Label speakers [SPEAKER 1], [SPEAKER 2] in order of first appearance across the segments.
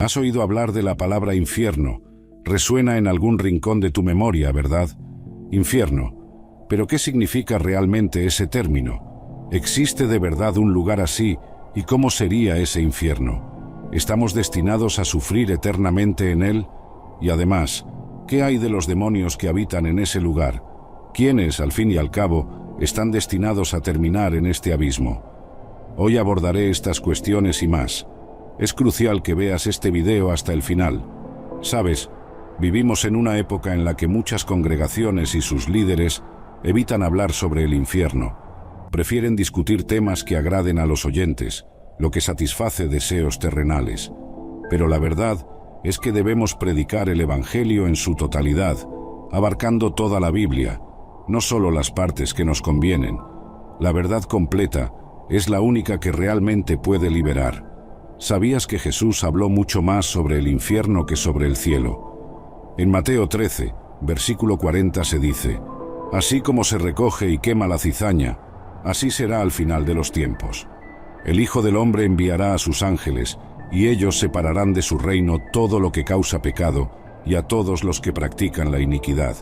[SPEAKER 1] Has oído hablar de la palabra infierno. Resuena en algún rincón de tu memoria, ¿verdad? Infierno. ¿Pero qué significa realmente ese término? ¿Existe de verdad un lugar así? ¿Y cómo sería ese infierno? ¿Estamos destinados a sufrir eternamente en él? Y además, ¿qué hay de los demonios que habitan en ese lugar? ¿Quiénes, al fin y al cabo, están destinados a terminar en este abismo? Hoy abordaré estas cuestiones y más. Es crucial que veas este video hasta el final. Sabes, vivimos en una época en la que muchas congregaciones y sus líderes evitan hablar sobre el infierno. Prefieren discutir temas que agraden a los oyentes, lo que satisface deseos terrenales. Pero la verdad es que debemos predicar el Evangelio en su totalidad, abarcando toda la Biblia, no solo las partes que nos convienen. La verdad completa es la única que realmente puede liberar. ¿Sabías que Jesús habló mucho más sobre el infierno que sobre el cielo? En Mateo 13, versículo 40 se dice: «Así como se recoge y quema la cizaña, así será al final de los tiempos. El Hijo del Hombre enviará a sus ángeles, y ellos separarán de su reino todo lo que causa pecado, y a todos los que practican la iniquidad.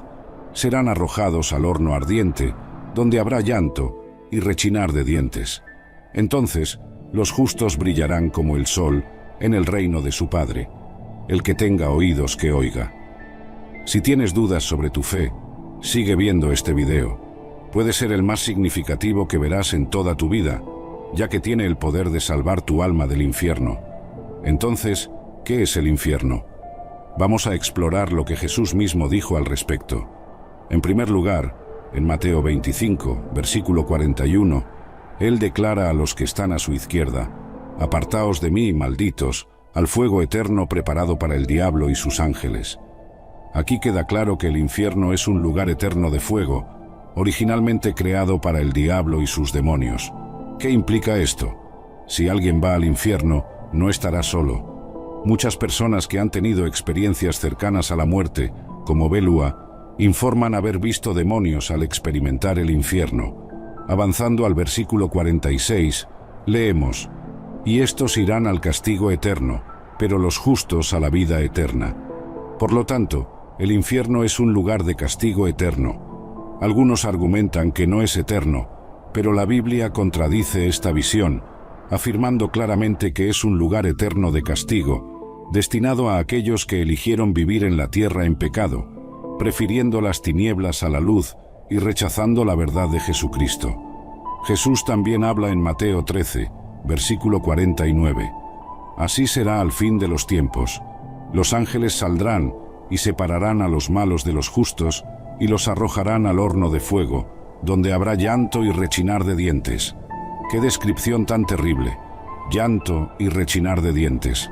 [SPEAKER 1] Serán arrojados al horno ardiente, donde habrá llanto y rechinar de dientes. Entonces, los justos brillarán como el sol en el reino de su Padre. El que tenga oídos que oiga». Si tienes dudas sobre tu fe, sigue viendo este video. Puede ser el más significativo que verás en toda tu vida, ya que tiene el poder de salvar tu alma del infierno. Entonces, ¿qué es el infierno? Vamos a explorar lo que Jesús mismo dijo al respecto. En primer lugar, en Mateo 25, versículo 41, Él declara a los que están a su izquierda: «Apartaos de mí, malditos, al fuego eterno preparado para el diablo y sus ángeles». Aquí queda claro que el infierno es un lugar eterno de fuego, originalmente creado para el diablo y sus demonios. ¿Qué implica esto? Si alguien va al infierno, no estará solo. Muchas personas que han tenido experiencias cercanas a la muerte, como Belúa, informan haber visto demonios al experimentar el infierno. Avanzando al versículo 46, leemos: «Y estos irán al castigo eterno, pero los justos a la vida eterna». Por lo tanto, el infierno es un lugar de castigo eterno. Algunos argumentan que no es eterno, pero la Biblia contradice esta visión, afirmando claramente que es un lugar eterno de castigo, destinado a aquellos que eligieron vivir en la tierra en pecado, prefiriendo las tinieblas a la luz y rechazando la verdad de Jesucristo. Jesús también habla en Mateo 13, versículo 49. «Así será al fin de los tiempos. Los ángeles saldrán y separarán a los malos de los justos y los arrojarán al horno de fuego, donde habrá llanto y rechinar de dientes». ¡Qué descripción tan terrible! Llanto y rechinar de dientes.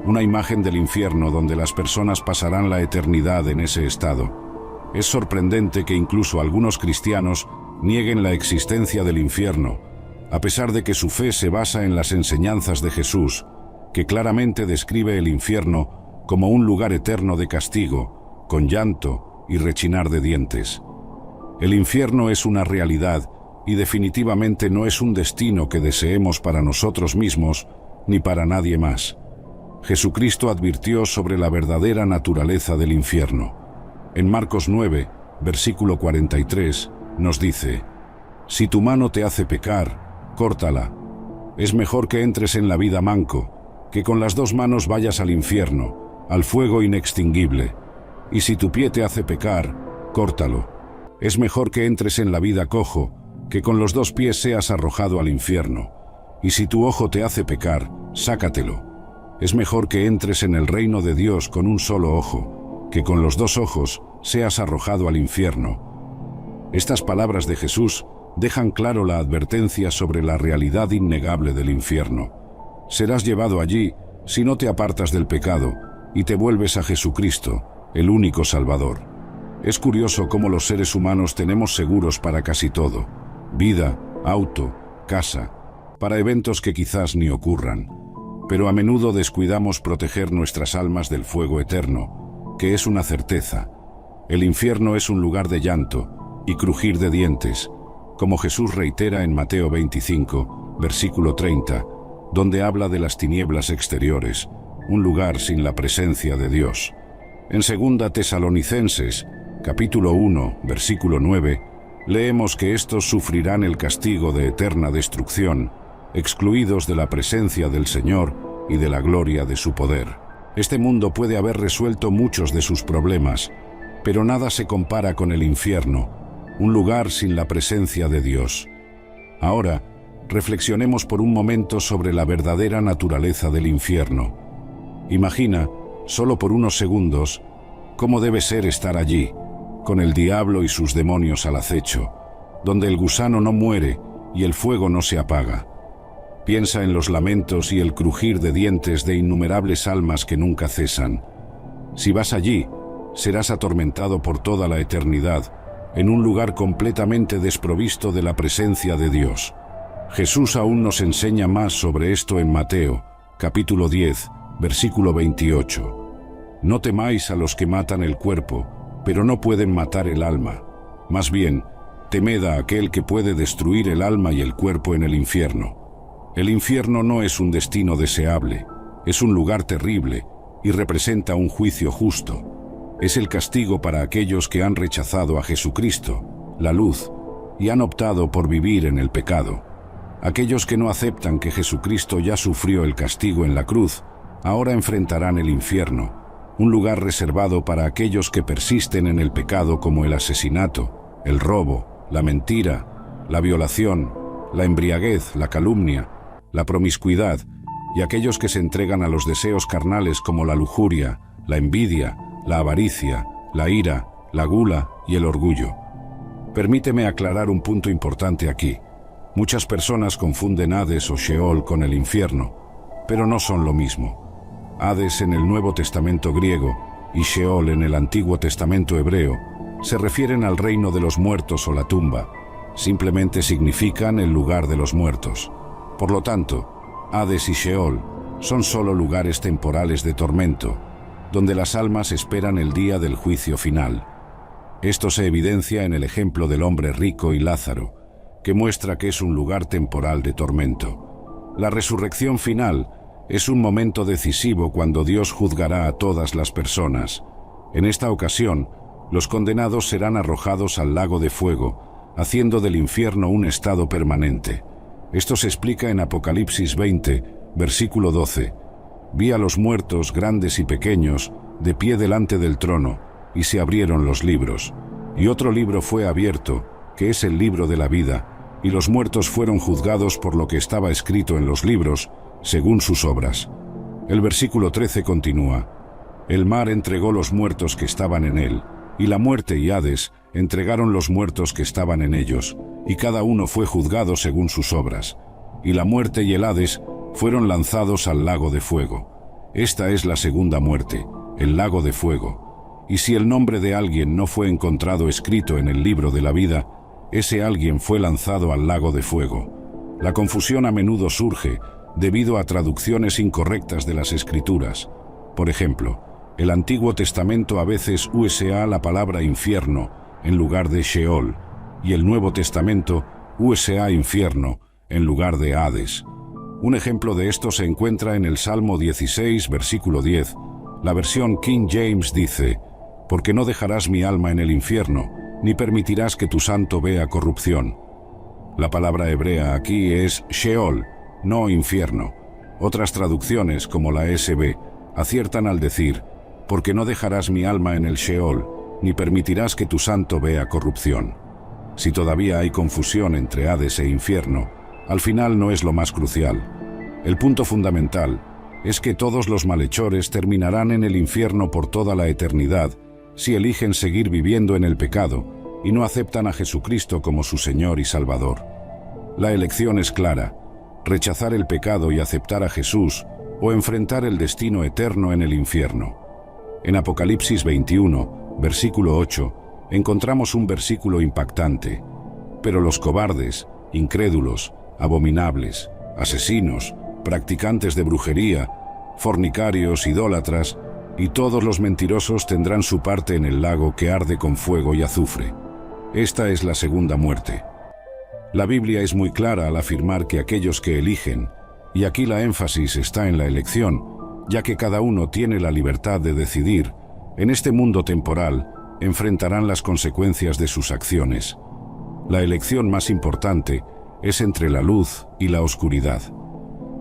[SPEAKER 1] Una imagen del infierno donde las personas pasarán la eternidad en ese estado. Es sorprendente que incluso algunos cristianos nieguen la existencia del infierno, a pesar de que su fe se basa en las enseñanzas de Jesús, que claramente describe el infierno como un lugar eterno de castigo, con llanto y rechinar de dientes. El infierno es una realidad y definitivamente no es un destino que deseemos para nosotros mismos ni para nadie más. Jesucristo advirtió sobre la verdadera naturaleza del infierno. En Marcos 9, versículo 43, nos dice: «Si tu mano te hace pecar, córtala. Es mejor que entres en la vida manco, que con las dos manos vayas al infierno, al fuego inextinguible. Y si tu pie te hace pecar, córtalo. Es mejor que entres en la vida cojo, que con los dos pies seas arrojado al infierno. Y si tu ojo te hace pecar, sácatelo. Es mejor que entres en el reino de Dios con un solo ojo, que con los dos ojos seas arrojado al infierno». Estas palabras de Jesús dejan claro la advertencia sobre la realidad innegable del infierno. Serás llevado allí si no te apartas del pecado y te vuelves a Jesucristo, el único Salvador. Es curioso cómo los seres humanos tenemos seguros para casi todo: vida, auto, casa, para eventos que quizás ni ocurran. Pero a menudo descuidamos proteger nuestras almas del fuego eterno, que es una certeza. El infierno es un lugar de llanto y crujir de dientes, como Jesús reitera en Mateo 25, versículo 30, donde habla de las tinieblas exteriores, un lugar sin la presencia de Dios. En 2 Tesalonicenses, capítulo 1, versículo 9, leemos que estos sufrirán el castigo de eterna destrucción, excluidos de la presencia del Señor y de la gloria de su poder. Este mundo puede haber resuelto muchos de sus problemas, pero nada se compara con el infierno, un lugar sin la presencia de Dios. Ahora, reflexionemos por un momento sobre la verdadera naturaleza del infierno. Imagina, solo por unos segundos, cómo debe ser estar allí, con el diablo y sus demonios al acecho, donde el gusano no muere y el fuego no se apaga. Piensa en los lamentos y el crujir de dientes de innumerables almas que nunca cesan. Si vas allí, serás atormentado por toda la eternidad, en un lugar completamente desprovisto de la presencia de Dios. Jesús aún nos enseña más sobre esto en Mateo, capítulo 10, versículo 28. No temáis a los que matan el cuerpo, pero no pueden matar el alma. Más bien, temed a aquel que puede destruir el alma y el cuerpo en el infierno. El infierno no es un destino deseable, es un lugar terrible y representa un juicio justo. Es el castigo para aquellos que han rechazado a Jesucristo, la luz, y han optado por vivir en el pecado. Aquellos que no aceptan que Jesucristo ya sufrió el castigo en la cruz, ahora enfrentarán el infierno, un lugar reservado para aquellos que persisten en el pecado como el asesinato, el robo, la mentira, la violación, la embriaguez, la calumnia, la promiscuidad y aquellos que se entregan a los deseos carnales como la lujuria, la envidia, la avaricia, la ira, la gula y el orgullo. Permíteme aclarar un punto importante aquí. Muchas personas confunden Hades o Sheol con el infierno, pero no son lo mismo. Hades en el Nuevo Testamento griego y Sheol en el Antiguo Testamento hebreo se refieren al reino de los muertos o la tumba. Simplemente significan el lugar de los muertos. Por lo tanto, Hades y Sheol son solo lugares temporales de tormento, donde las almas esperan el día del juicio final. Esto se evidencia en el ejemplo del hombre rico y Lázaro, que muestra que es un lugar temporal de tormento. La resurrección final es un momento decisivo cuando Dios juzgará a todas las personas. En esta ocasión, los condenados serán arrojados al lago de fuego, haciendo del infierno un estado permanente. Esto se explica en Apocalipsis 20, versículo 12. Vi a los muertos, grandes y pequeños, de pie delante del trono, y se abrieron los libros. Y otro libro fue abierto, que es el libro de la vida, y los muertos fueron juzgados por lo que estaba escrito en los libros, según sus obras. El versículo 13 continúa: El mar entregó los muertos que estaban en él, y la muerte y Hades entregaron los muertos que estaban en ellos, y cada uno fue juzgado según sus obras. Y la muerte y el Hades fueron lanzados al lago de fuego. Esta es la segunda muerte, el lago de fuego. Y si el nombre de alguien no fue encontrado escrito en el libro de la vida, ese alguien fue lanzado al lago de fuego. La confusión a menudo surge debido a traducciones incorrectas de las Escrituras. Por ejemplo, el Antiguo Testamento a veces usa la palabra infierno en lugar de Sheol, y el Nuevo Testamento usa infierno en lugar de Hades. Un ejemplo de esto se encuentra en el Salmo 16, versículo 10. La versión King James dice: Porque no dejarás mi alma en el infierno, ni permitirás que tu santo vea corrupción. La palabra hebrea aquí es Sheol, no infierno. Otras traducciones, como la SB, aciertan al decir: Porque no dejarás mi alma en el Sheol, ni permitirás que tu santo vea corrupción. Si todavía hay confusión entre Hades e infierno, al final no es lo más crucial. El punto fundamental es que todos los malhechores terminarán en el infierno por toda la eternidad si eligen seguir viviendo en el pecado y no aceptan a Jesucristo como su Señor y Salvador. La elección es clara: rechazar el pecado y aceptar a Jesús, o enfrentar el destino eterno en el infierno. En Apocalipsis 21, versículo 8, encontramos un versículo impactante: Pero los cobardes, incrédulos, abominables, asesinos, practicantes de brujería, fornicarios, idólatras y todos los mentirosos tendrán su parte en el lago que arde con fuego y azufre. Esta es la segunda muerte. La Biblia es muy clara al afirmar que aquellos que eligen, y aquí la énfasis está en la elección, ya que cada uno tiene la libertad de decidir, en este mundo temporal enfrentarán las consecuencias de sus acciones. La elección más importante es entre la luz y la oscuridad.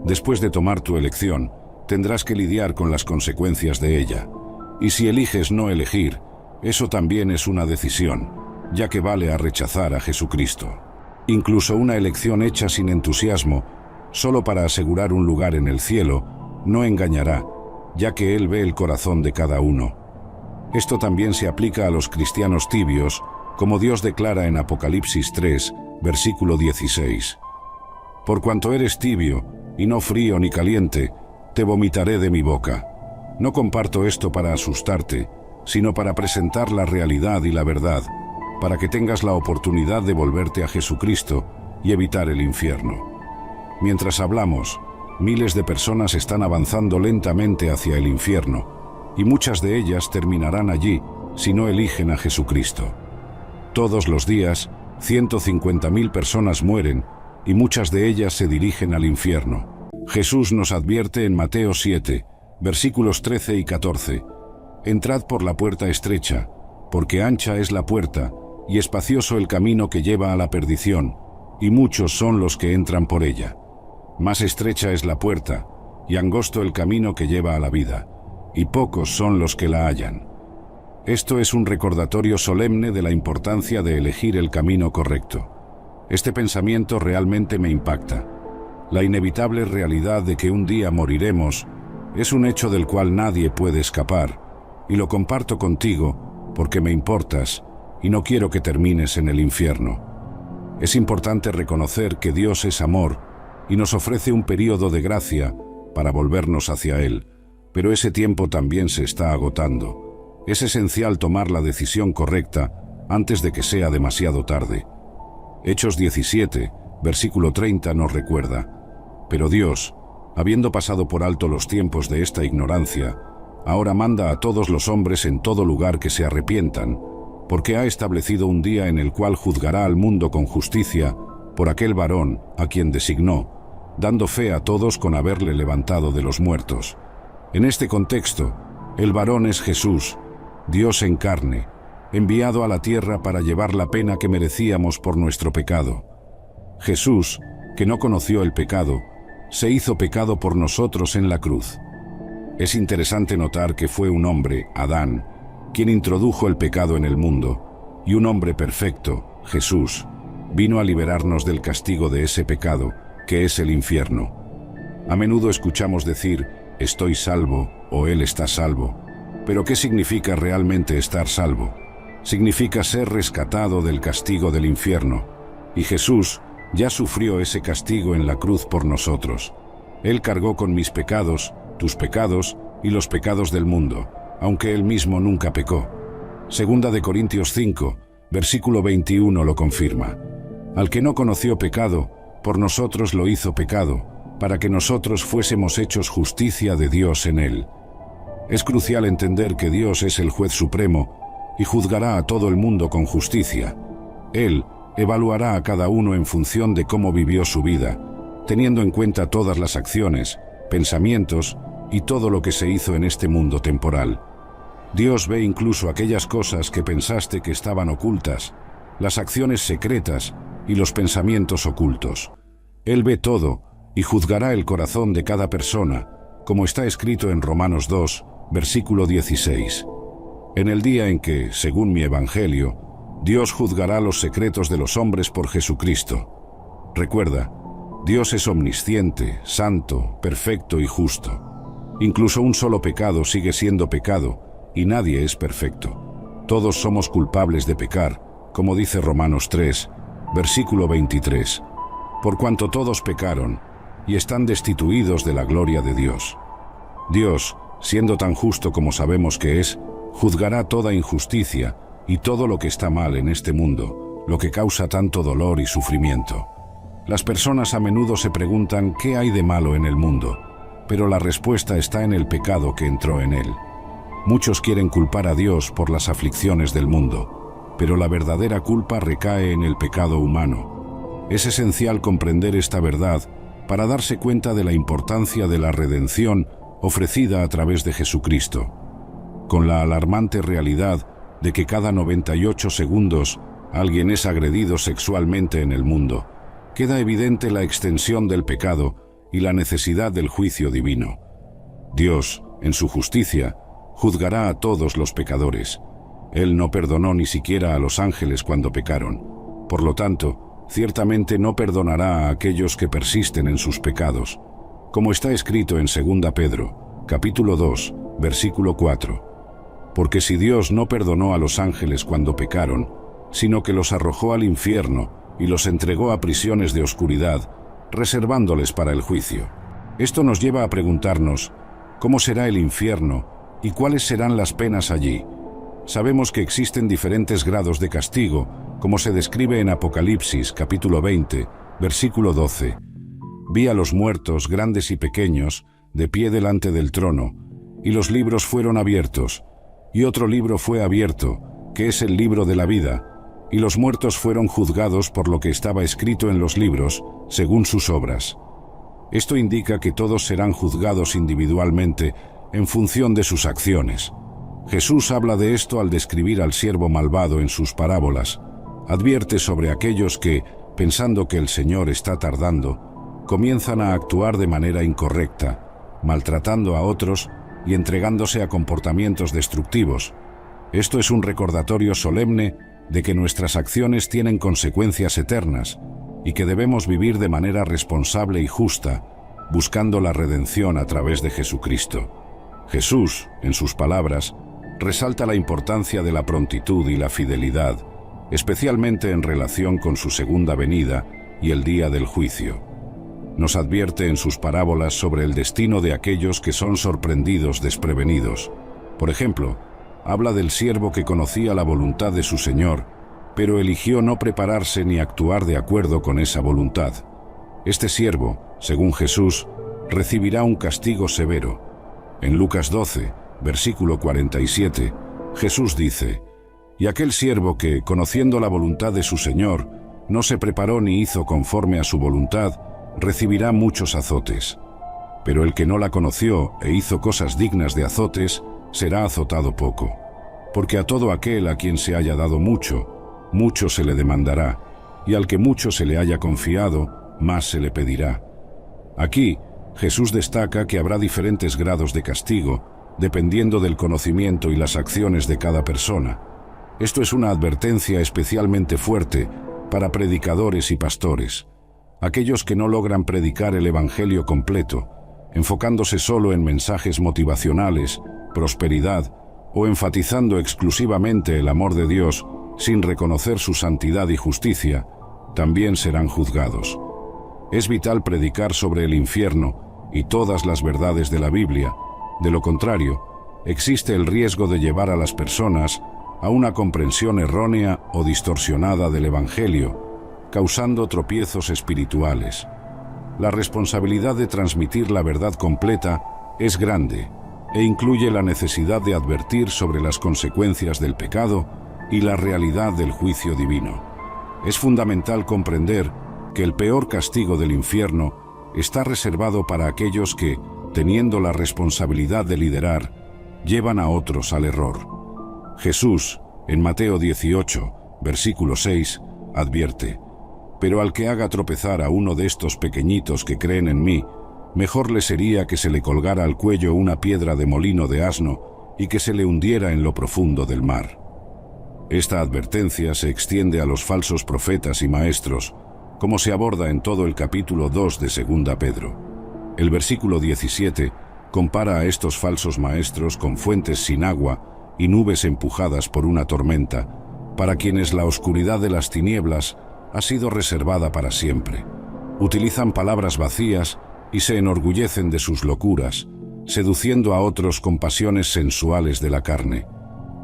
[SPEAKER 1] Después de tomar tu elección, tendrás que lidiar con las consecuencias de ella. Y si eliges no elegir, eso también es una decisión, ya que vale a rechazar a Jesucristo. Incluso una elección hecha sin entusiasmo, solo para asegurar un lugar en el cielo, no engañará, ya que Él ve el corazón de cada uno. Esto también se aplica a los cristianos tibios, como Dios declara en Apocalipsis 3, versículo 16. Por cuanto eres tibio, y no frío ni caliente, te vomitaré de mi boca. No comparto esto para asustarte, sino para presentar la realidad y la verdad, para que tengas la oportunidad de volverte a Jesucristo y evitar el infierno. Mientras hablamos, miles de personas están avanzando lentamente hacia el infierno, y muchas de ellas terminarán allí si no eligen a Jesucristo. Todos los días, 150.000 personas mueren, y muchas de ellas se dirigen al infierno. Jesús nos advierte en Mateo 7, versículos 13 y 14. Entrad por la puerta estrecha, porque ancha es la puerta, y espacioso el camino que lleva a la perdición, y muchos son los que entran por ella. Más estrecha es la puerta, y angosto el camino que lleva a la vida, y pocos son los que la hallan. Esto es un recordatorio solemne de la importancia de elegir el camino correcto. Este pensamiento realmente me impacta. La inevitable realidad de que un día moriremos es un hecho del cual nadie puede escapar, y lo comparto contigo porque me importas y no quiero que termines en el infierno. Es importante reconocer que Dios es amor y nos ofrece un período de gracia para volvernos hacia Él, pero ese tiempo también se está agotando. Es esencial tomar la decisión correcta antes de que sea demasiado tarde. Hechos 17, versículo 30 nos recuerda: pero Dios, habiendo pasado por alto los tiempos de esta ignorancia, ahora manda a todos los hombres en todo lugar que se arrepientan, porque ha establecido un día en el cual juzgará al mundo con justicia por aquel varón a quien designó, dando fe a todos con haberle levantado de los muertos. En este contexto, el varón es Jesús, Dios en carne, enviado a la tierra para llevar la pena que merecíamos por nuestro pecado. Jesús, que no conoció el pecado, se hizo pecado por nosotros en la cruz. Es interesante notar que fue un hombre, Adán, quien introdujo el pecado en el mundo, y un hombre perfecto, Jesús, vino a liberarnos del castigo de ese pecado, que es el infierno. A menudo escuchamos decir, estoy salvo, o Él está salvo. Pero ¿qué significa realmente estar salvo? Significa ser rescatado del castigo del infierno, y Jesús ya sufrió ese castigo en la cruz por nosotros. Él cargó con mis pecados, tus pecados y los pecados del mundo, aunque Él mismo nunca pecó. Segunda de Corintios 5, versículo 21 lo confirma. Al que no conoció pecado, por nosotros lo hizo pecado, para que nosotros fuésemos hechos justicia de Dios en Él. Es crucial entender que Dios es el juez supremo y juzgará a todo el mundo con justicia. Él evaluará a cada uno en función de cómo vivió su vida, teniendo en cuenta todas las acciones, pensamientos y todo lo que se hizo en este mundo temporal. Dios ve incluso aquellas cosas que pensaste que estaban ocultas, las acciones secretas y los pensamientos ocultos. Él ve todo y juzgará el corazón de cada persona, como está escrito en Romanos 2, versículo 16. En el día en que, según mi evangelio, Dios juzgará los secretos de los hombres por Jesucristo. Recuerda, Dios es omnisciente, santo, perfecto y justo. Incluso un solo pecado sigue siendo pecado, y nadie es perfecto. Todos somos culpables de pecar, como dice Romanos 3, versículo 23. Por cuanto todos pecaron, y están destituidos de la gloria de Dios. Dios, siendo tan justo como sabemos que es, juzgará toda injusticia y todo lo que está mal en este mundo, lo que causa tanto dolor y sufrimiento. Las personas a menudo se preguntan qué hay de malo en el mundo, pero la respuesta está en el pecado que entró en él. Muchos quieren culpar a Dios por las aflicciones del mundo, pero la verdadera culpa recae en el pecado humano. Es esencial comprender esta verdad para darse cuenta de la importancia de la redención ofrecida a través de Jesucristo, con la alarmante realidad de que cada 98 segundos alguien es agredido sexualmente en el mundo. Queda evidente la extensión del pecado y la necesidad del juicio divino. Dios, en su justicia, juzgará a todos los pecadores. Él no perdonó ni siquiera a los ángeles cuando pecaron. Por lo tanto, ciertamente no perdonará a aquellos que persisten en sus pecados, como está escrito en 2 Pedro, capítulo 2, versículo 4. Porque si Dios no perdonó a los ángeles cuando pecaron, sino que los arrojó al infierno y los entregó a prisiones de oscuridad, reservándoles para el juicio. Esto nos lleva a preguntarnos, ¿cómo será el infierno y cuáles serán las penas allí? Sabemos que existen diferentes grados de castigo, como se describe en Apocalipsis, capítulo 20, versículo 12. Vi a los muertos, grandes y pequeños, de pie delante del trono, y los libros fueron abiertos, y otro libro fue abierto, que es el libro de la vida, y los muertos fueron juzgados por lo que estaba escrito en los libros, según sus obras. Esto indica que todos serán juzgados individualmente en función de sus acciones. Jesús habla de esto al describir al siervo malvado en sus parábolas. Advierte sobre aquellos que, pensando que el Señor está tardando, comienzan a actuar de manera incorrecta, maltratando a otros y entregándose a comportamientos destructivos. Esto es un recordatorio solemne de que nuestras acciones tienen consecuencias eternas y que debemos vivir de manera responsable y justa, buscando la redención a través de Jesucristo. Jesús, en sus palabras, resalta la importancia de la prontitud y la fidelidad, especialmente en relación con su segunda venida y el día del juicio. Nos advierte en sus parábolas sobre el destino de aquellos que son sorprendidos desprevenidos. Por ejemplo, habla del siervo que conocía la voluntad de su Señor, pero eligió no prepararse ni actuar de acuerdo con esa voluntad. Este siervo, según Jesús, recibirá un castigo severo. En Lucas 12, versículo 47, Jesús dice: «Y aquel siervo que, conociendo la voluntad de su Señor, no se preparó ni hizo conforme a su voluntad, recibirá muchos azotes. Pero el que no la conoció e hizo cosas dignas de azotes, será azotado poco. Porque a todo aquel a quien se haya dado mucho, mucho se le demandará, y al que mucho se le haya confiado, más se le pedirá». Aquí, Jesús destaca que habrá diferentes grados de castigo, dependiendo del conocimiento y las acciones de cada persona. Esto es una advertencia especialmente fuerte para predicadores y pastores, aquellos que no logran predicar el Evangelio completo, enfocándose solo en mensajes motivacionales, prosperidad o enfatizando exclusivamente el amor de Dios sin reconocer su santidad y justicia, también serán juzgados. Es vital predicar sobre el infierno y todas las verdades de la Biblia. De lo contrario, existe el riesgo de llevar a las personas a una comprensión errónea o distorsionada del Evangelio, causando tropiezos espirituales. La responsabilidad de transmitir la verdad completa es grande e incluye la necesidad de advertir sobre las consecuencias del pecado y la realidad del juicio divino. Es fundamental comprender que el peor castigo del infierno está reservado para aquellos que, teniendo la responsabilidad de liderar, llevan a otros al error. Jesús, en Mateo 18, versículo 6, advierte: «Pero al que haga tropezar a uno de estos pequeñitos que creen en mí, mejor le sería que se le colgara al cuello una piedra de molino de asno y que se le hundiera en lo profundo del mar». Esta advertencia se extiende a los falsos profetas y maestros, como se aborda en todo el capítulo 2 de 2 Pedro. El versículo 17 compara a estos falsos maestros con fuentes sin agua y nubes empujadas por una tormenta, para quienes la oscuridad de las tinieblas ha sido reservada para siempre. Utilizan palabras vacías y se enorgullecen de sus locuras, seduciendo a otros con pasiones sensuales de la carne.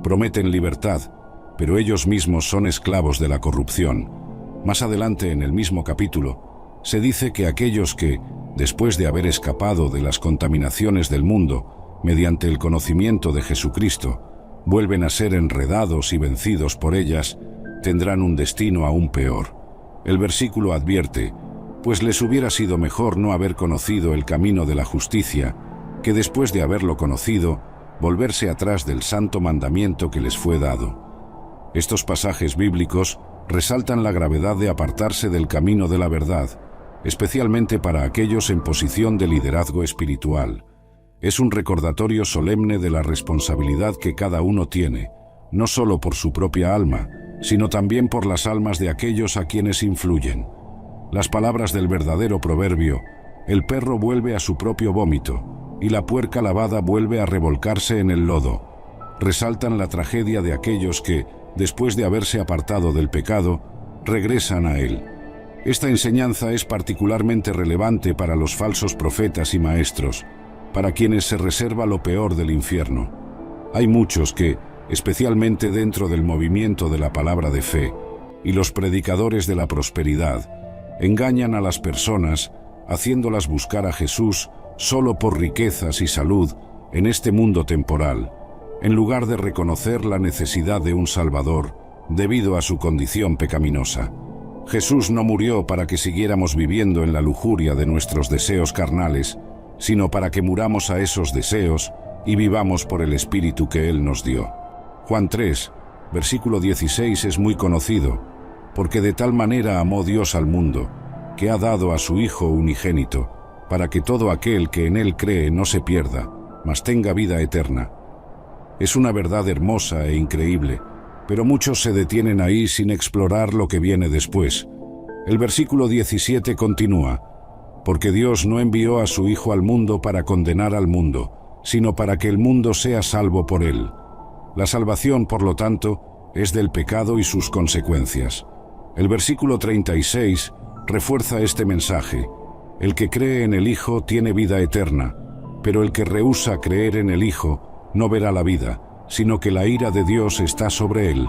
[SPEAKER 1] Prometen libertad, pero ellos mismos son esclavos de la corrupción. Más adelante en el mismo capítulo, se dice que aquellos que, después de haber escapado de las contaminaciones del mundo, mediante el conocimiento de Jesucristo, vuelven a ser enredados y vencidos por ellas, tendrán un destino aún peor. El versículo advierte: «Pues les hubiera sido mejor no haber conocido el camino de la justicia que después de haberlo conocido, volverse atrás del santo mandamiento que les fue dado. Estos pasajes bíblicos resaltan la gravedad de apartarse del camino de la verdad, especialmente para aquellos en posición de liderazgo espiritual. Es un recordatorio solemne de la responsabilidad que cada uno tiene, no solo por su propia alma, sino también por las almas de aquellos a quienes influyen. Las palabras del verdadero proverbio: el perro vuelve a su propio vómito, y la puerca lavada vuelve a revolcarse en el lodo, resaltan la tragedia de aquellos que, después de haberse apartado del pecado, regresan a él. Esta enseñanza es particularmente relevante para los falsos profetas y maestros, para quienes se reserva lo peor del infierno. Hay muchos que, especialmente dentro del movimiento de la palabra de fe, y los predicadores de la prosperidad, engañan a las personas, haciéndolas buscar a Jesús solo por riquezas y salud en este mundo temporal, en lugar de reconocer la necesidad de un Salvador debido a su condición pecaminosa. Jesús no murió para que siguiéramos viviendo en la lujuria de nuestros deseos carnales, sino para que muramos a esos deseos y vivamos por el Espíritu que Él nos dio. Juan 3, versículo 16 es muy conocido, porque de tal manera amó Dios al mundo, que ha dado a su Hijo unigénito, para que todo aquel que en Él cree no se pierda, mas tenga vida eterna. Es una verdad hermosa e increíble, pero muchos se detienen ahí sin explorar lo que viene después. El versículo 17 continúa: porque Dios no envió a su Hijo al mundo para condenar al mundo, sino para que el mundo sea salvo por Él. La salvación, por lo tanto, es del pecado y sus consecuencias. El versículo 36 refuerza este mensaje: el que cree en el Hijo tiene vida eterna, pero el que rehúsa creer en el Hijo no verá la vida, sino que la ira de Dios está sobre él.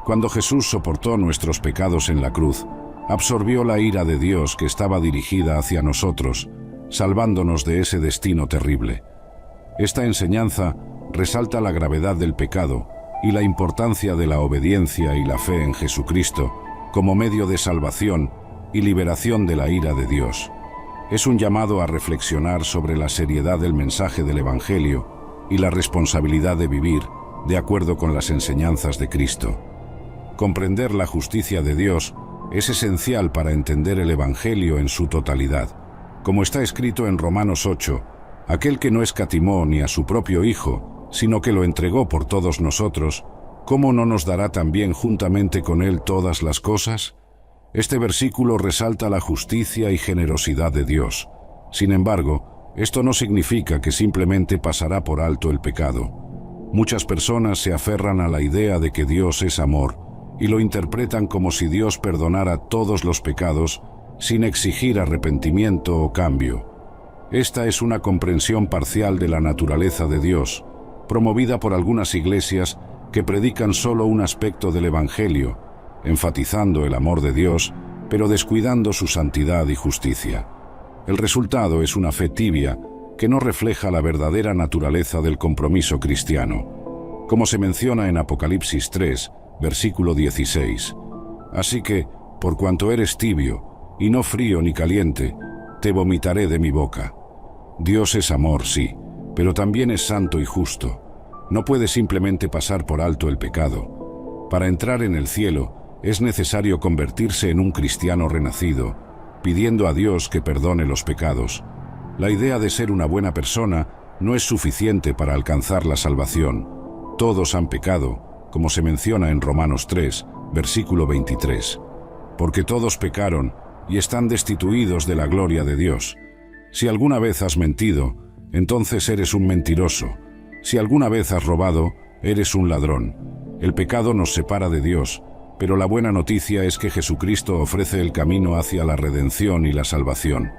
[SPEAKER 1] Cuando Jesús soportó nuestros pecados en la cruz, absorbió la ira de Dios que estaba dirigida hacia nosotros, salvándonos de ese destino terrible. Esta enseñanza resalta la gravedad del pecado y la importancia de la obediencia y la fe en Jesucristo como medio de salvación y liberación de la ira de Dios. Es un llamado a reflexionar sobre la seriedad del mensaje del Evangelio y la responsabilidad de vivir de acuerdo con las enseñanzas de Cristo. Comprender la justicia de Dios es esencial para entender el Evangelio en su totalidad. Como está escrito en Romanos 8, aquel que no escatimó ni a su propio Hijo, sino que lo entregó por todos nosotros, ¿cómo no nos dará también juntamente con Él todas las cosas? Este versículo resalta la justicia y generosidad de Dios. Sin embargo, esto no significa que simplemente pasará por alto el pecado. Muchas personas se aferran a la idea de que Dios es amor y lo interpretan como si Dios perdonara todos los pecados sin exigir arrepentimiento o cambio. Esta es una comprensión parcial de la naturaleza de Dios, promovida por algunas iglesias que predican solo un aspecto del Evangelio, enfatizando el amor de Dios, pero descuidando su santidad y justicia. El resultado es una fe tibia que no refleja la verdadera naturaleza del compromiso cristiano, como se menciona en Apocalipsis 3, versículo 16. Así que, por cuanto eres tibio, y no frío ni caliente, te vomitaré de mi boca. Dios es amor, sí, pero también es santo y justo. No puede simplemente pasar por alto el pecado. Para entrar en el cielo, es necesario convertirse en un cristiano renacido, pidiendo a Dios que perdone los pecados. La idea de ser una buena persona no es suficiente para alcanzar la salvación. Todos han pecado, como se menciona en Romanos 3, versículo 23. Porque todos pecaron y están destituidos de la gloria de Dios. Si alguna vez has mentido, entonces eres un mentiroso. Si alguna vez has robado, eres un ladrón. El pecado nos separa de Dios, pero la buena noticia es que Jesucristo ofrece el camino hacia la redención y la salvación.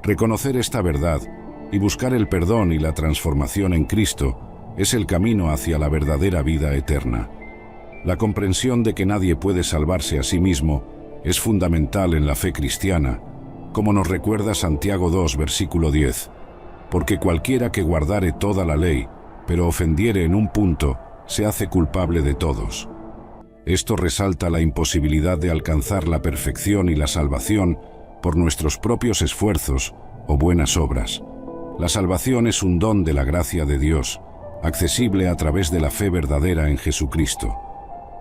[SPEAKER 1] Reconocer esta verdad y buscar el perdón y la transformación en Cristo es el camino hacia la verdadera vida eterna. La comprensión de que nadie puede salvarse a sí mismo es fundamental en la fe cristiana, como nos recuerda Santiago 2, versículo 10. Porque cualquiera que guardare toda la ley, pero ofendiere en un punto, se hace culpable de todos. Esto resalta la imposibilidad de alcanzar la perfección y la salvación por nuestros propios esfuerzos o buenas obras. La salvación es un don de la gracia de Dios, accesible a través de la fe verdadera en Jesucristo.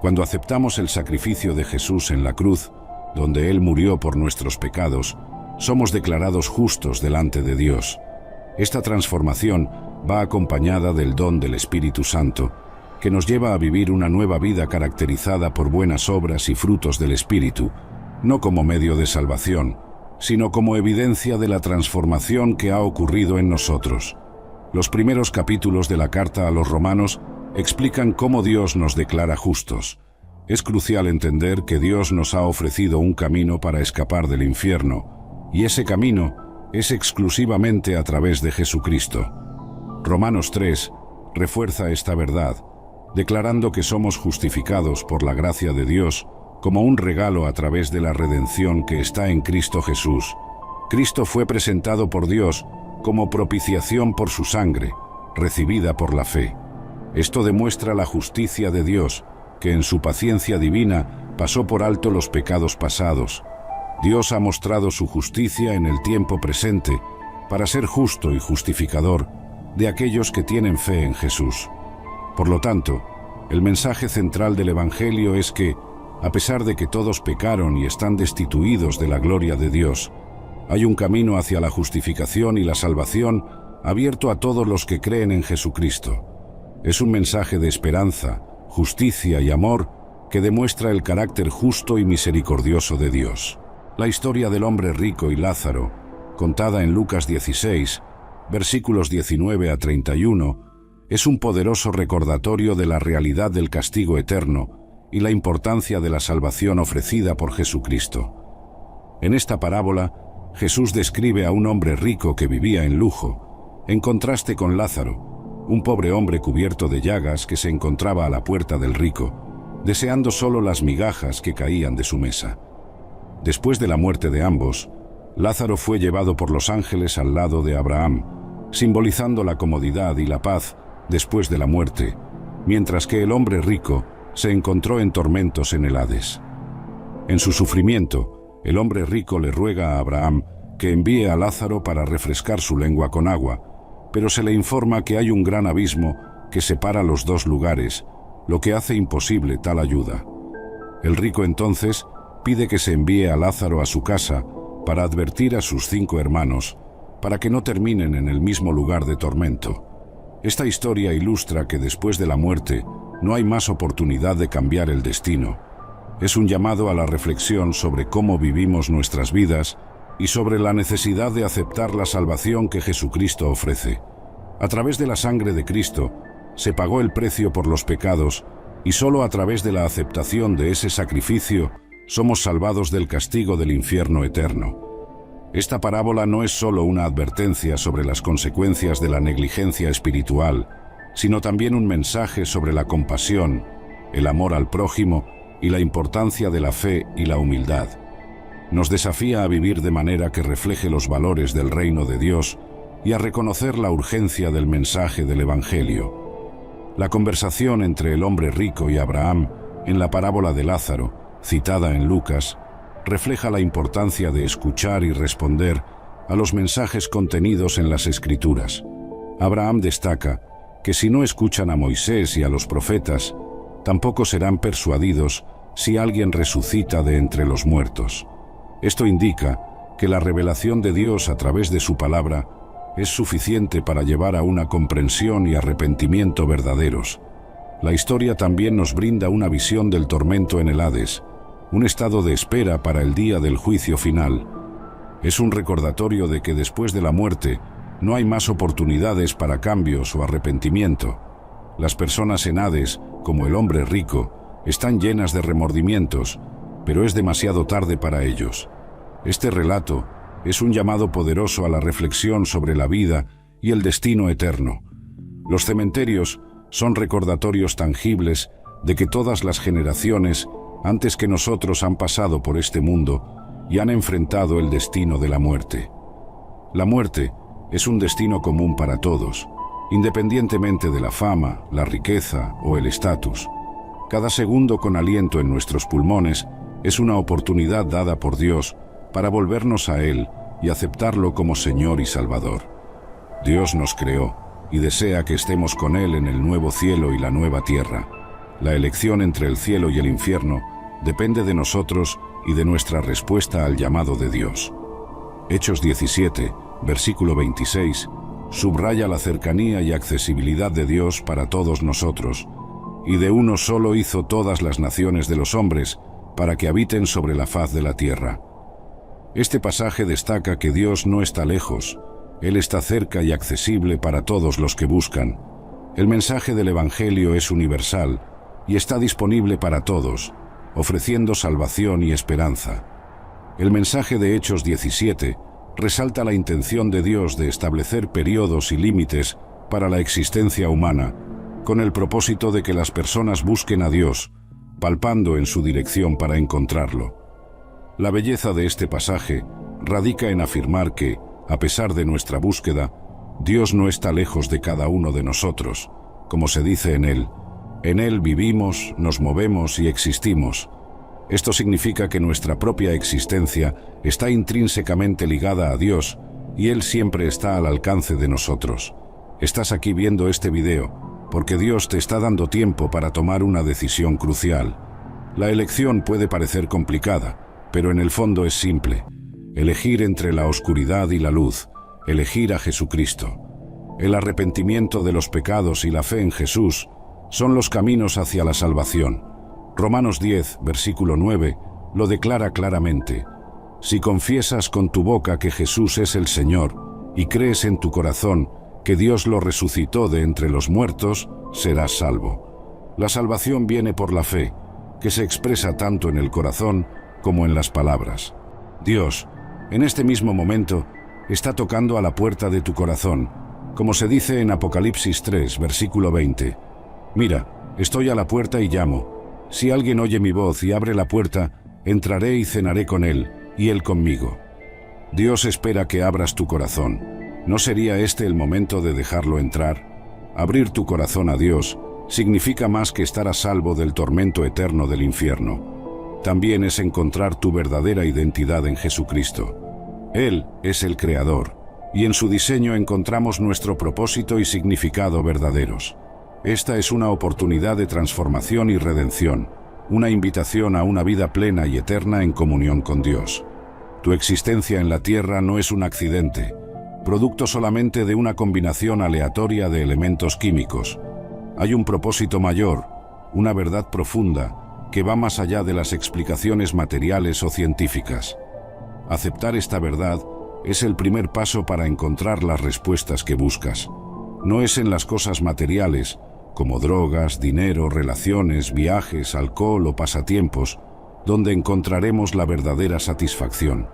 [SPEAKER 1] Cuando aceptamos el sacrificio de Jesús en la cruz, donde Él murió por nuestros pecados, somos declarados justos delante de Dios. Esta transformación va acompañada del don del Espíritu Santo, que nos lleva a vivir una nueva vida caracterizada por buenas obras y frutos del Espíritu, no como medio de salvación, sino como evidencia de la transformación que ha ocurrido en nosotros. Los primeros capítulos de la carta a los Romanos explican cómo Dios nos declara justos. Es crucial entender que Dios nos ha ofrecido un camino para escapar del infierno, y ese camino es exclusivamente a través de Jesucristo. Romanos 3 refuerza esta verdad, declarando que somos justificados por la gracia de Dios como un regalo a través de la redención que está en Cristo Jesús. Cristo fue presentado por Dios como propiciación por su sangre, recibida por la fe. Esto demuestra la justicia de Dios, que en su paciencia divina pasó por alto los pecados pasados. Dios ha mostrado su justicia en el tiempo presente para ser justo y justificador de aquellos que tienen fe en Jesús. Por lo tanto, el mensaje central del Evangelio es que, a pesar de que todos pecaron y están destituidos de la gloria de Dios, hay un camino hacia la justificación y la salvación abierto a todos los que creen en Jesucristo. Es un mensaje de esperanza, justicia y amor que demuestra el carácter justo y misericordioso de Dios. La historia del hombre rico y Lázaro, contada en Lucas 16, versículos 19 a 31, es un poderoso recordatorio de la realidad del castigo eterno y la importancia de la salvación ofrecida por Jesucristo. En esta parábola, Jesús describe a un hombre rico que vivía en lujo, en contraste con Lázaro, un pobre hombre cubierto de llagas que se encontraba a la puerta del rico, deseando solo las migajas que caían de su mesa. Después de la muerte de ambos, Lázaro fue llevado por los ángeles al lado de Abraham, simbolizando la comodidad y la paz después de la muerte, mientras que el hombre rico se encontró en tormentos en el Hades. En su sufrimiento, el hombre rico le ruega a Abraham que envíe a Lázaro para refrescar su lengua con agua, pero se le informa que hay un gran abismo que separa los dos lugares, lo que hace imposible tal ayuda. El rico entonces pide que se envíe a Lázaro a su casa para advertir a sus 5 hermanos, para que no terminen en el mismo lugar de tormento. Esta historia ilustra que después de la muerte no hay más oportunidad de cambiar el destino. Es un llamado a la reflexión sobre cómo vivimos nuestras vidas y sobre la necesidad de aceptar la salvación que Jesucristo ofrece. A través de la sangre de Cristo se pagó el precio por los pecados y solo a través de la aceptación de ese sacrificio somos salvados del castigo del infierno eterno. Esta parábola no es solo una advertencia sobre las consecuencias de la negligencia espiritual, sino también un mensaje sobre la compasión, el amor al prójimo y la importancia de la fe y la humildad. Nos desafía a vivir de manera que refleje los valores del reino de Dios y a reconocer la urgencia del mensaje del Evangelio. La conversación entre el hombre rico y Abraham en la parábola de Lázaro, citada en Lucas, refleja la importancia de escuchar y responder a los mensajes contenidos en las Escrituras. Abraham destaca que si no escuchan a Moisés y a los profetas, tampoco serán persuadidos si alguien resucita de entre los muertos. Esto indica que la revelación de Dios a través de su palabra es suficiente para llevar a una comprensión y arrepentimiento verdaderos. La historia también nos brinda una visión del tormento en el Hades, un estado de espera para el día del juicio final. Es un recordatorio de que después de la muerte no hay más oportunidades para cambios o arrepentimiento. Las personas en Hades, como el hombre rico, están llenas de remordimientos, pero es demasiado tarde para ellos. Este relato es un llamado poderoso a la reflexión sobre la vida y el destino eterno. Los cementerios son recordatorios tangibles de que todas las generaciones antes que nosotros han pasado por este mundo y han enfrentado el destino de la muerte. La muerte es un destino común para todos, independientemente de la fama, la riqueza o el estatus. Cada segundo con aliento en nuestros pulmones es una oportunidad dada por Dios para volvernos a Él y aceptarlo como Señor y Salvador. Dios nos creó y desea que estemos con Él en el nuevo cielo y la nueva tierra. La elección entre el cielo y el infierno depende de nosotros y de nuestra respuesta al llamado de Dios. Hechos 17, versículo 26, subraya la cercanía y accesibilidad de Dios para todos nosotros, y de uno solo hizo todas las naciones de los hombres para que habiten sobre la faz de la tierra. Este pasaje destaca que Dios no está lejos, Él está cerca y accesible para todos los que buscan. El mensaje del Evangelio es universal y está disponible para todos, ofreciendo salvación y esperanza. El mensaje de Hechos 17 resalta la intención de Dios de establecer periodos y límites para la existencia humana, con el propósito de que las personas busquen a Dios, palpando en su dirección para encontrarlo. La belleza de este pasaje radica en afirmar que, a pesar de nuestra búsqueda, Dios no está lejos de cada uno de nosotros, como se dice en él. En Él vivimos, nos movemos y existimos. Esto significa que nuestra propia existencia está intrínsecamente ligada a Dios y Él siempre está al alcance de nosotros. Estás aquí viendo este video porque Dios te está dando tiempo para tomar una decisión crucial. La elección puede parecer complicada, pero en el fondo es simple. Elegir entre la oscuridad y la luz, elegir a Jesucristo. El arrepentimiento de los pecados y la fe en Jesús son los caminos hacia la salvación. Romanos 10, versículo 9, lo declara claramente. Si confiesas con tu boca que Jesús es el Señor y crees en tu corazón que Dios lo resucitó de entre los muertos, serás salvo. La salvación viene por la fe, que se expresa tanto en el corazón como en las palabras. Dios, en este mismo momento, está tocando a la puerta de tu corazón, como se dice en Apocalipsis 3, versículo 20. Mira, estoy a la puerta y llamo. Si alguien oye mi voz y abre la puerta, entraré y cenaré con él, y él conmigo. Dios espera que abras tu corazón. ¿No sería este el momento de dejarlo entrar? Abrir tu corazón a Dios significa más que estar a salvo del tormento eterno del infierno. También es encontrar tu verdadera identidad en Jesucristo. Él es el Creador, y en su diseño encontramos nuestro propósito y significado verdaderos. Esta es una oportunidad de transformación y redención, una invitación a una vida plena y eterna en comunión con Dios. Tu existencia en la tierra no es un accidente, producto solamente de una combinación aleatoria de elementos químicos. Hay un propósito mayor, una verdad profunda, que va más allá de las explicaciones materiales o científicas. Aceptar esta verdad es el primer paso para encontrar las respuestas que buscas. No es en las cosas materiales, como drogas, dinero, relaciones, viajes, alcohol o pasatiempos, donde encontraremos la verdadera satisfacción.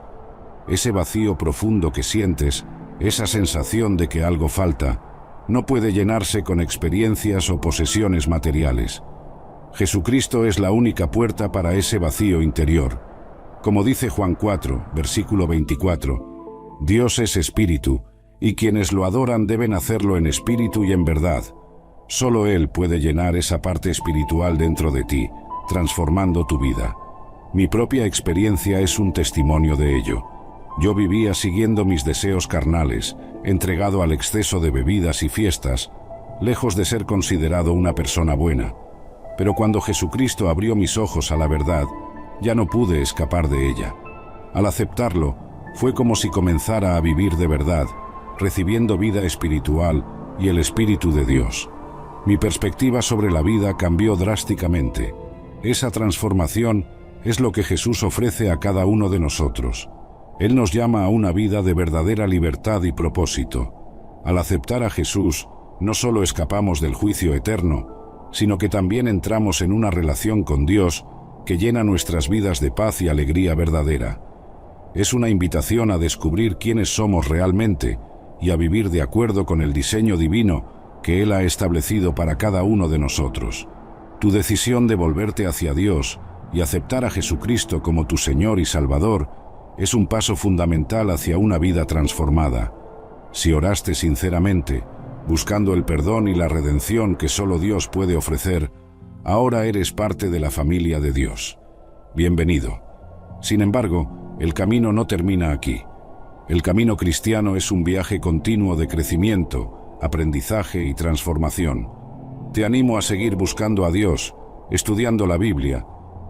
[SPEAKER 1] Ese vacío profundo que sientes, esa sensación de que algo falta, no puede llenarse con experiencias o posesiones materiales. Jesucristo es la única puerta para ese vacío interior. Como dice Juan 4, versículo 24, Dios es espíritu, y quienes lo adoran deben hacerlo en espíritu y en verdad. Solo Él puede llenar esa parte espiritual dentro de ti, transformando tu vida. Mi propia experiencia es un testimonio de ello. Yo vivía siguiendo mis deseos carnales, entregado al exceso de bebidas y fiestas, lejos de ser considerado una persona buena. Pero cuando Jesucristo abrió mis ojos a la verdad, ya no pude escapar de ella. Al aceptarlo, fue como si comenzara a vivir de verdad, recibiendo vida espiritual y el Espíritu de Dios. Mi perspectiva sobre la vida cambió drásticamente. Esa transformación es lo que Jesús ofrece a cada uno de nosotros. Él nos llama a una vida de verdadera libertad y propósito. Al aceptar a Jesús, no solo escapamos del juicio eterno, sino que también entramos en una relación con Dios que llena nuestras vidas de paz y alegría verdadera. Es una invitación a descubrir quiénes somos realmente y a vivir de acuerdo con el diseño divino que Él ha establecido para cada uno de nosotros. Tu decisión de volverte hacia Dios y aceptar a Jesucristo como tu Señor y Salvador es un paso fundamental hacia una vida transformada. Si oraste sinceramente, buscando el perdón y la redención que solo Dios puede ofrecer, ahora eres parte de la familia de Dios. Bienvenido. Sin embargo, el camino no termina aquí. El camino cristiano es un viaje continuo de crecimiento, aprendizaje y transformación. Te animo a seguir buscando a Dios, estudiando la Biblia,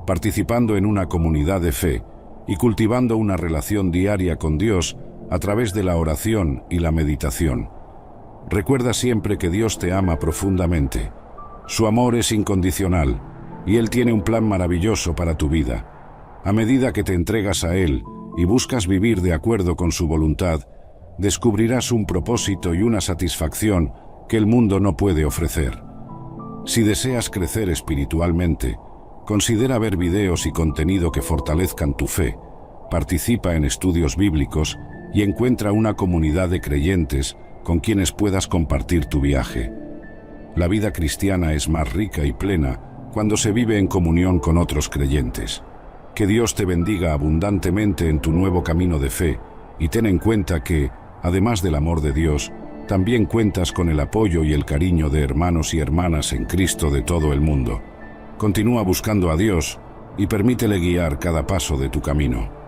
[SPEAKER 1] participando en una comunidad de fe y cultivando una relación diaria con Dios a través de la oración y la meditación. Recuerda siempre que Dios te ama profundamente. Su amor es incondicional y Él tiene un plan maravilloso para tu vida. A medida que te entregas a Él y buscas vivir de acuerdo con su voluntad, descubrirás un propósito y una satisfacción que el mundo no puede ofrecer. Si deseas crecer espiritualmente, considera ver videos y contenido que fortalezcan tu fe, participa en estudios bíblicos y encuentra una comunidad de creyentes con quienes puedas compartir tu viaje. La vida cristiana es más rica y plena cuando se vive en comunión con otros creyentes. Que Dios te bendiga abundantemente en tu nuevo camino de fe y ten en cuenta que, además del amor de Dios, también cuentas con el apoyo y el cariño de hermanos y hermanas en Cristo de todo el mundo. Continúa buscando a Dios y permítele guiar cada paso de tu camino.